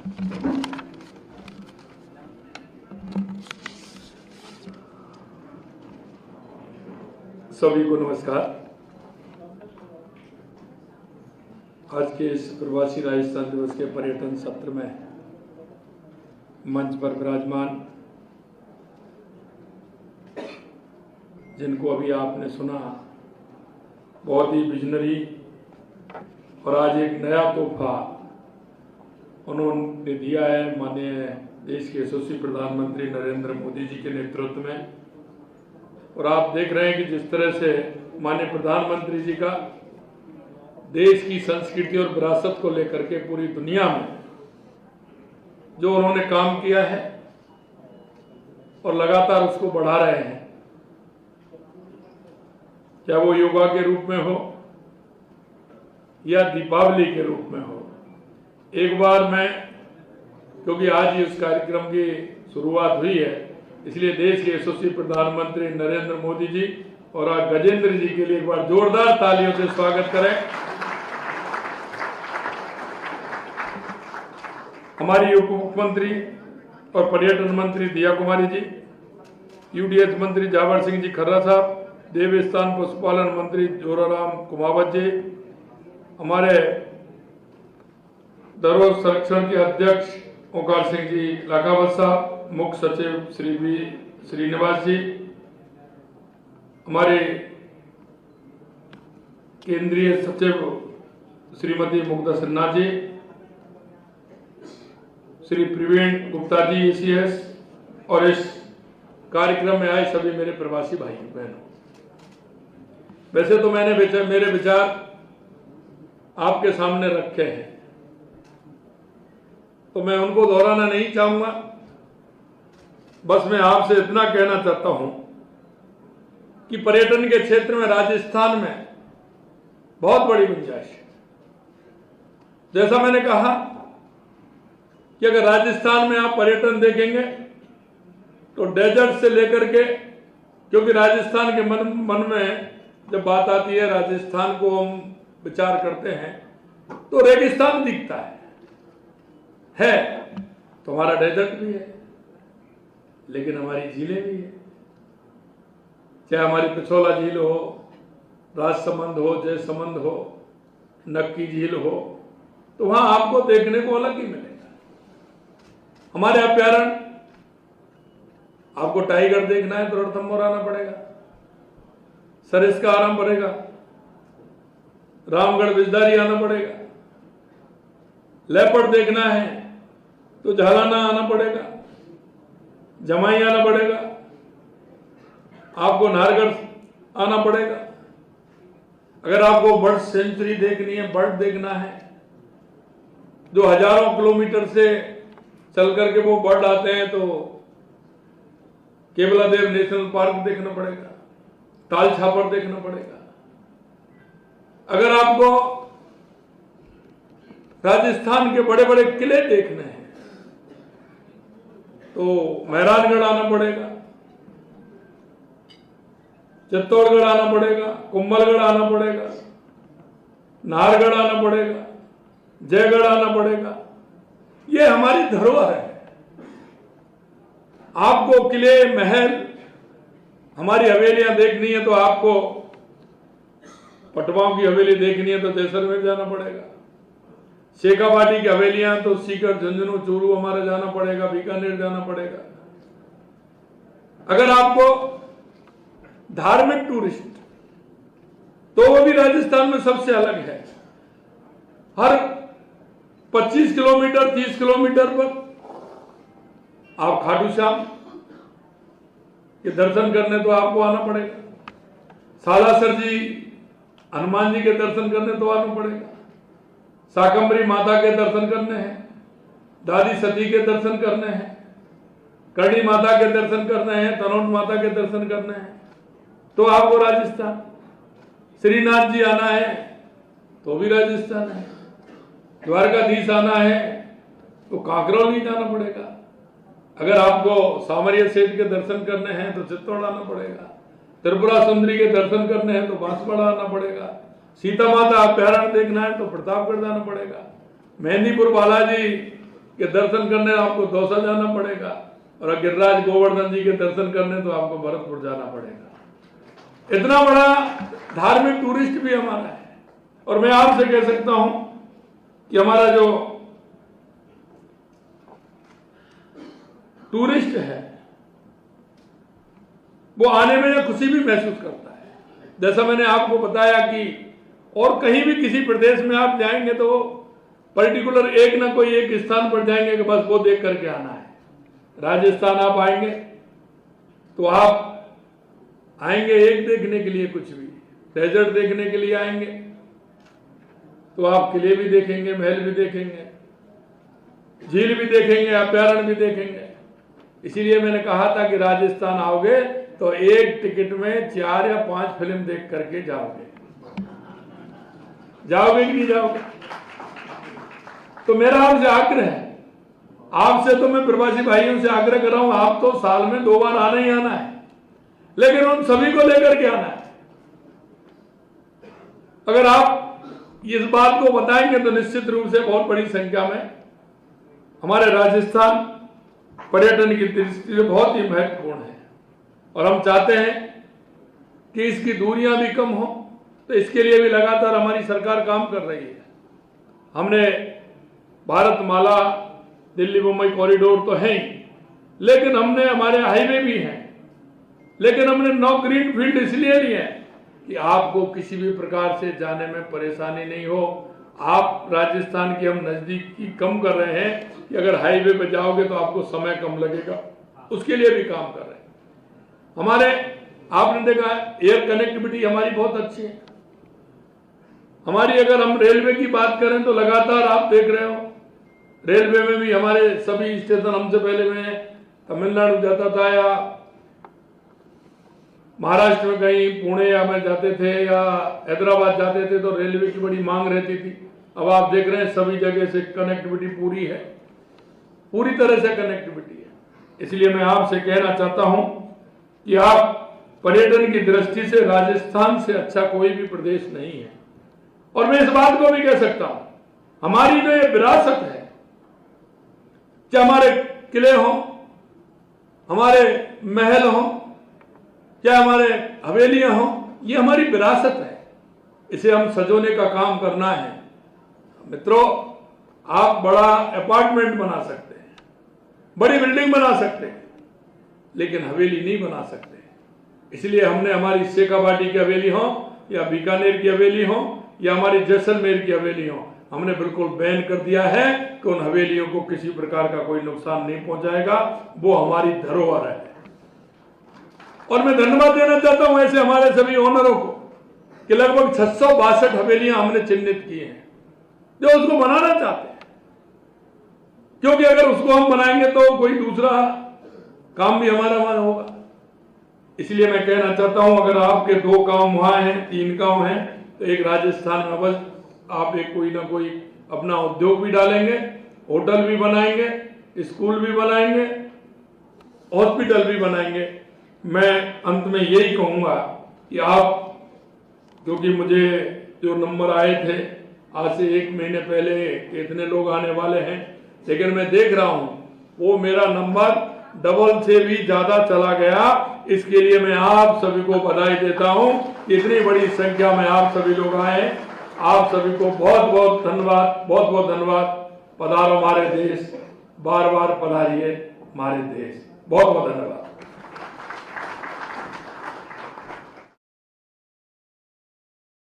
सभी को नमस्कार। आज के इस प्रवासी राजस्थान दिवस के पर्यटन सत्र में मंच पर विराजमान जिनको अभी आपने सुना, बहुत ही विजनरी और आज एक नया तोहफा उन्होंने दिया है माननीय देश के यशस्वी प्रधानमंत्री नरेंद्र मोदी जी के नेतृत्व में। और आप देख रहे हैं कि जिस तरह से माननीय प्रधानमंत्री जी का देश की संस्कृति और विरासत को लेकर के पूरी दुनिया में जो उन्होंने काम किया है और लगातार उसको बढ़ा रहे हैं, चाहे वो योगा के रूप में हो या दीपावली के रूप में हो। एक बार मैं, क्योंकि आज ही उस कार्यक्रम की शुरुआत हुई है, इसलिए देश के यशस्वी प्रधानमंत्री नरेंद्र मोदी जी और आज गजेंद्र जी के लिए एक बार जोरदार तालियों से स्वागत करें। हमारी उप मुख्यमंत्री और पर्यटन मंत्री दिया कुमारी जी, यूडीएच मंत्री जावर सिंह जी खर्रा साहब, देवस्थान पशुपालन मंत्री जोराराम कुमावत जी, हमारे धरोहर संरक्षण के अध्यक्ष ओंकार सिंह जी लाखावत साहब, मुख्य सचिव श्री वी श्रीनिवास जी, हमारे केंद्रीय सचिव श्रीमती मुग्धा सिन्हा जी, श्री प्रवीण गुप्ता जी ECS, और इस कार्यक्रम में आए सभी मेरे प्रवासी भाई बहनों। वैसे तो मैंने मेरे विचार आपके सामने रखे हैं, तो मैं उनको दोहराना नहीं चाहूंगा। बस मैं आपसे इतना कहना चाहता हूं कि पर्यटन के क्षेत्र में राजस्थान में बहुत बड़ी गुंजाइश है। जैसा मैंने कहा कि अगर राजस्थान में आप पर्यटन देखेंगे तो डेजर्ट से लेकर के, क्योंकि राजस्थान के मन में जब बात आती है, राजस्थान को हम विचार करते हैं तो रेगिस्तान दिखता है तो हमारा डेजर्ट भी है, लेकिन हमारी झीलें भी है। चाहे हमारी पिछोला झील हो, राजसमंद हो, जयसमंद हो, नक्की झील हो, तो वहां आपको देखने को अलग ही मिलेगा। हमारे अभ्यारण्य, आपको टाइगर देखना है तो रणथंभौर आना पड़ेगा, सरिस्का आना पड़ेगा, रामगढ़ बिजदारी आना पड़ेगा। लेपर्ड देखना है तो झालाना आना पड़ेगा, जमाई आना पड़ेगा, आपको नाहरगढ़ आना पड़ेगा। अगर आपको बर्ड सेंचुरी देखनी है, बर्ड देखना है, जो हजारों किलोमीटर से चल करके वो बर्ड आते हैं, तो केवलादेव नेशनल पार्क देखना पड़ेगा, ताल छापर देखना पड़ेगा। अगर आपको राजस्थान के बड़े बड़े किले देखने हैं तो मेहरानगढ़ आना पड़ेगा, चित्तौड़गढ़ आना पड़ेगा, कुंभलगढ़ आना पड़ेगा, नाहरगढ़ आना पड़ेगा, जयगढ़ आना पड़ेगा। ये हमारी धरोहर है। आपको किले, महल, हमारी हवेलियां देखनी है तो आपको पटवाओं की हवेली देखनी है तो जैसलमेर जाना पड़ेगा। शेखावाटी की हवेलियां तो सीकर, झुंझुनू, चूरू हमारा जाना पड़ेगा, बीकानेर जाना पड़ेगा। अगर आपको धार्मिक टूरिस्ट, तो वो भी राजस्थान में सबसे अलग है। हर 25 किलोमीटर, 30 किलोमीटर पर आप खाटू श्याम के दर्शन करने तो आपको आना पड़ेगा, सालासर जी, हनुमान जी के दर्शन करने तो आना पड़ेगा, शाकंभरी माता के दर्शन करने हैं, दादी सती के दर्शन करने हैं, करणी माता के दर्शन करने हैं, तनोट माता के दर्शन करने हैं, तो आपको राजस्थान। श्रीनाथ जी आना है तो भी राजस्थान है, द्वारकाधीश आना है तो कांकरौली जाना पड़ेगा। अगर आपको सामरिया सेठ के दर्शन करने हैं तो चित्तौड़ आना पड़ेगा, त्रिपुरा सुंदरी के दर्शन करने हैं तो बांसवाड़ा आना पड़ेगा, सीता माता अभ्यारण्य देखना है तो प्रतापगढ़ जाना पड़ेगा, मेहंदीपुर बालाजी कि दर्शन करने आपको दौसा जाना पड़ेगा, और गिरिराज गोवर्धन जी के दर्शन करने तो आपको भरतपुर जाना पड़ेगा। इतना बड़ा धार्मिक टूरिस्ट भी हमारा है। और मैं आपसे कह सकता हूं कि हमारा जो टूरिस्ट है वो आने में खुशी भी महसूस करता है। जैसा मैंने आपको बताया कि और कहीं भी किसी प्रदेश में आप जाएंगे तो पर्टिकुलर एक ना कोई एक स्थान पर जाएंगे कि बस वो देख करके आना है। राजस्थान आप आएंगे तो आप आएंगे एक देखने के लिए, कुछ भी डेजर्ट देखने के लिए आएंगे तो आप किले भी देखेंगे, महल भी देखेंगे, झील भी देखेंगे, अभ्यारण्य भी देखेंगे। इसीलिए मैंने कहा था कि राजस्थान आओगे तो एक टिकट में 4 या 5 फिल्म देख करके जाओगे। जाओगे कि नहीं जाओगे? तो मेरा आपसे आग्रह है, आपसे तो मैं प्रवासी भाइयों से आग्रह कर रहा हूं, आप तो साल में 2 बार आना ही आना है, लेकिन उन सभी को लेकर के आना है। अगर आप इस बात को बताएंगे तो निश्चित रूप से बहुत बड़ी संख्या में हमारे राजस्थान पर्यटन की दृष्टि से बहुत ही महत्वपूर्ण है। और हम चाहते हैं कि इसकी दूरियां भी कम हो, तो इसके लिए भी लगातार हमारी सरकार काम कर रही है। हमने भारतमाला दिल्ली मुंबई कॉरिडोर तो है ही, लेकिन हमने हमारे हाईवे भी हैं, लेकिन हमने 9 ग्रीन फील्ड इसलिए लिए हैं कि आपको किसी भी प्रकार से जाने में परेशानी नहीं हो। आप राजस्थान की हम नजदीकी कम कर रहे हैं कि अगर हाईवे पे जाओगे तो आपको समय कम लगेगा, उसके लिए भी काम कर रहे हैं। हमारे आपने देखा एयर कनेक्टिविटी हमारी बहुत अच्छी है। हमारी अगर हम रेलवे की बात करें तो लगातार आप देख रहे हो रेलवे में भी हमारे सभी स्टेशन, हमसे पहले मैं तमिलनाडु जाता था या महाराष्ट्र में कहीं पुणे या मैं जाते थे या हैदराबाद जाते थे तो रेलवे की बड़ी मांग रहती थी। अब आप देख रहे हैं सभी जगह से कनेक्टिविटी पूरी है, पूरी तरह से कनेक्टिविटी है। इसलिए मैं आपसे कहना चाहता हूं कि आप पर्यटन की दृष्टि से राजस्थान से अच्छा कोई भी प्रदेश नहीं है। और मैं इस बात को भी कह सकता हूं, हमारी जो ये विरासत है, चाहे हमारे किले हों, हमारे महल हों, चाहे हमारे हवेलियां हों, ये हमारी विरासत है। इसे हम सजोने का काम करना है। मित्रों, आप बड़ा अपार्टमेंट बना सकते हैं, बड़ी बिल्डिंग बना सकते हैं, लेकिन हवेली नहीं बना सकते। इसलिए हमने हमारी शेखावाटी की हवेली हो या बीकानेर की हवेली हो या हमारी जैसलमेर की हवेली हो, हमने बिल्कुल बैन कर दिया है कि उन हवेलियों को किसी प्रकार का कोई नुकसान नहीं पहुंचाएगा। वो हमारी धरोहर है। और मैं धन्यवाद देना चाहता हूं ऐसे हमारे सभी ओनरों को कि लगभग 662 हवेलियां हमने चिन्हित की हैं जो उसको बनाना चाहते हैं, क्योंकि अगर उसको हम बनाएंगे तो कोई दूसरा काम भी हमारा वहां होगा। इसलिए मैं कहना चाहता हूं, अगर आपके 2 गांव वहां हैं, 3 गांव हैं, तो एक राजस्थान में बस आप एक कोई ना कोई अपना उद्योग भी डालेंगे, होटल भी बनाएंगे, स्कूल भी बनाएंगे, हॉस्पिटल भी बनाएंगे। मैं अंत में यही कहूंगा कि आप, क्योंकि मुझे जो नंबर आए थे आज से 1 महीने पहले इतने लोग आने वाले हैं, लेकिन मैं देख रहा हूं वो मेरा नंबर डबल से भी ज्यादा चला गया। इसके लिए मैं आप सभी को बधाई देता हूं। इतनी बड़ी संख्या में आप सभी लोग आए, आप सभी को बहुत बहुत धन्यवाद, बहुत बहुत धन्यवाद। पधारो हमारे देश, बार बार पधारिए हमारे देश। बहुत बहुत धन्यवाद।